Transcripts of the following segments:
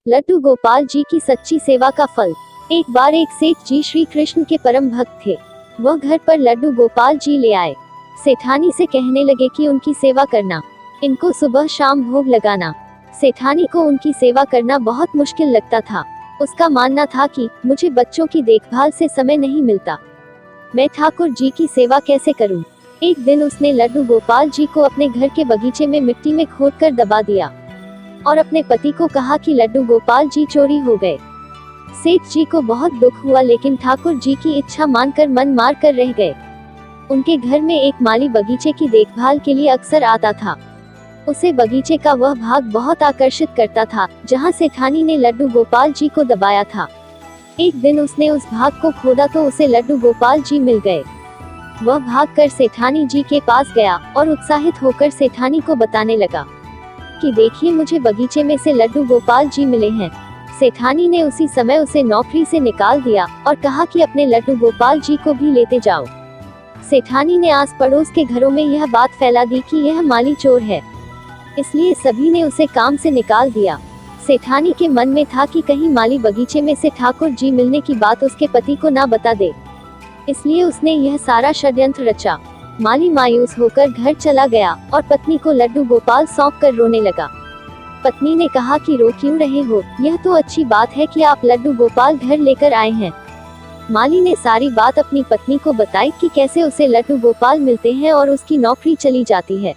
लड्डू गोपाल जी की सच्ची सेवा का फल। एक बार एक सेठ जी श्री कृष्ण के परम भक्त थे। वह घर पर लड्डू गोपाल जी ले आए। सेठानी से कहने लगे कि उनकी सेवा करना, इनको सुबह शाम भोग लगाना। सेठानी को उनकी सेवा करना बहुत मुश्किल लगता था। उसका मानना था कि मुझे बच्चों की देखभाल से समय नहीं मिलता, मैं ठाकुर जी की सेवा कैसे करूं। एक दिन उसने लड्डू गोपाल जी को अपने घर के बगीचे में मिट्टी में खोदकर दबा दिया और अपने पति को कहा कि लड्डू गोपाल जी चोरी हो गए। सेठ जी को बहुत दुख हुआ, लेकिन ठाकुर जी की इच्छा मानकर मन मार कर रह गए। उनके घर में एक माली बगीचे की देखभाल के लिए अक्सर आता था। उसे बगीचे का वह भाग बहुत आकर्षित करता था जहां सेठानी ने लड्डू गोपाल जी को दबाया था। एक दिन उसने उस भाग को खोदा तो उसे लड्डू गोपाल जी मिल गए। वह भागकर सेठानी जी के पास गया और उत्साहित होकर सेठानी को बताने लगा कि देखिए, मुझे बगीचे में से लड्डू गोपाल जी मिले हैं। सेठानी ने उसी समय उसे नौकरी से निकाल दिया और कहा कि अपने लड्डू गोपाल जी को भी लेते जाओ। सेठानी ने आस पड़ोस के घरों में यह बात फैला दी कि यह माली चोर है, इसलिए सभी ने उसे काम से निकाल दिया। सेठानी के मन में था कि कहीं माली बगीचे में से ठाकुर जी मिलने की बात उसके पति को ना बता दे, इसलिए उसने यह सारा षड्यंत्र रचा। माली मायूस होकर घर चला गया और पत्नी को लड्डू गोपाल सौंप कर रोने लगा। पत्नी ने कहा कि रो क्यों रहे हो, यह तो अच्छी बात है कि आप लड्डू गोपाल घर लेकर आए हैं। माली ने सारी बात अपनी पत्नी को बताई कि कैसे उसे लड्डू गोपाल मिलते हैं और उसकी नौकरी चली जाती है।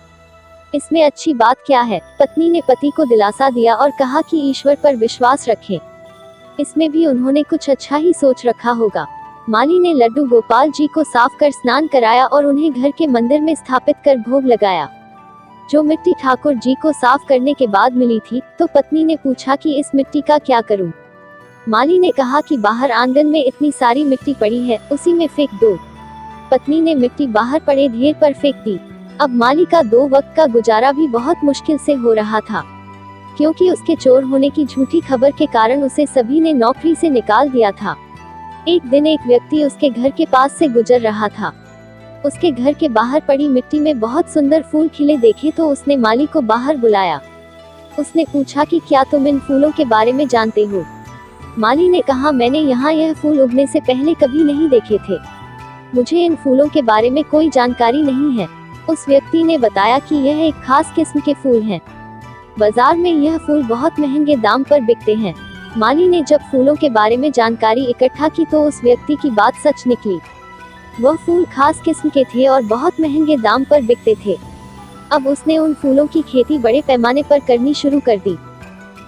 इसमें अच्छी बात क्या है। पत्नी ने पति को दिलासा दिया और कहा कि ईश्वर पर विश्वास रखें, इसमें भी उन्होंने कुछ अच्छा ही सोच रखा होगा। माली ने लड्डू गोपाल जी को साफ कर स्नान कराया और उन्हें घर के मंदिर में स्थापित कर भोग लगाया। जो मिट्टी ठाकुर जी को साफ करने के बाद मिली थी, तो पत्नी ने पूछा कि इस मिट्टी का क्या करूं। माली ने कहा कि बाहर आंगन में इतनी सारी मिट्टी पड़ी है, उसी में फेंक दो। पत्नी ने मिट्टी बाहर पड़े ढेर पर फेंक दी। अब माली का 2 वक्त का गुजारा भी बहुत मुश्किल से हो रहा था, क्योंकि उसके चोर होने की झूठी खबर के कारण उसे सभी ने नौकरी से निकाल दिया था। एक दिन एक व्यक्ति उसके घर के पास से गुजर रहा था। उसके घर के बाहर पड़ी मिट्टी में बहुत सुंदर फूल खिले देखे तो उसने माली को बाहर बुलाया। उसने पूछा कि क्या तुम इन फूलों के बारे में जानते हो। माली ने कहा, मैंने यहाँ यह फूल उगने से पहले कभी नहीं देखे थे, मुझे इन फूलों के बारे में कोई जानकारी नहीं है। उस व्यक्ति ने बताया कि यह एक खास किस्म के फूल हैं। बाजार में यह फूल बहुत महंगे दाम पर बिकते हैं। माली ने जब फूलों के बारे में जानकारी इकट्ठा की तो उस व्यक्ति की बात सच निकली। वह फूल खास किस्म के थे और बहुत महंगे दाम पर बिकते थे। अब उसने उन फूलों की खेती बड़े पैमाने पर करनी शुरू कर दी।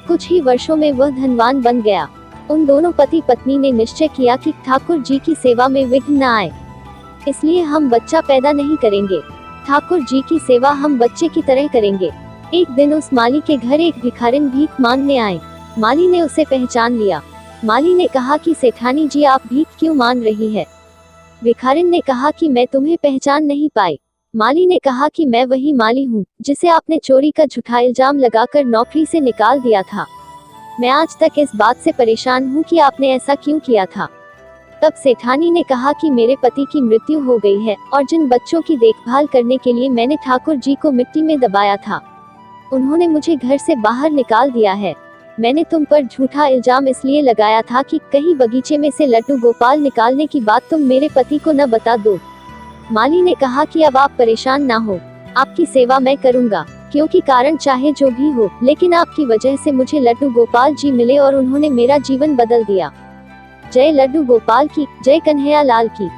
कुछ ही वर्षों में वह धनवान बन गया। उन दोनों पति पत्नी ने निश्चय किया कि ठाकुर जी की सेवा में विघ्न न आए, इसलिए हम बच्चा पैदा नहीं करेंगे। ठाकुर जी की सेवा हम बच्चे की तरह करेंगे। एक दिन उस माली के घर एक भिखारिन भीख मांगने आए। माली ने उसे पहचान लिया। माली ने कहा कि सेठानी जी, आप भीख क्यों मांग रही है। भिखारिन ने कहा कि मैं तुम्हें पहचान नहीं पाई। माली ने कहा कि मैं वही माली हूँ जिसे आपने चोरी का झूठा इल्जाम लगाकर नौकरी से निकाल दिया था। मैं आज तक इस बात से परेशान हूँ कि आपने ऐसा क्यों किया था। तब सेठानी ने कहा कि मेरे पति की मृत्यु हो गई है और जिन बच्चों की देखभाल करने के लिए मैंने ठाकुर जी को मिट्टी में दबाया था, उन्होंने मुझे घर से बाहर निकाल दिया है। मैंने तुम पर झूठा इल्जाम इसलिए लगाया था कि कहीं बगीचे में से लड्डू गोपाल निकालने की बात तुम मेरे पति को न बता दो। माली ने कहा कि अब आप परेशान ना हो, आपकी सेवा मैं करूंगा, क्योंकि कारण चाहे जो भी हो, लेकिन आपकी वजह से मुझे लड्डू गोपाल जी मिले और उन्होंने मेरा जीवन बदल दिया। जय लड्डू गोपाल की, जय कन्हैया लाल की।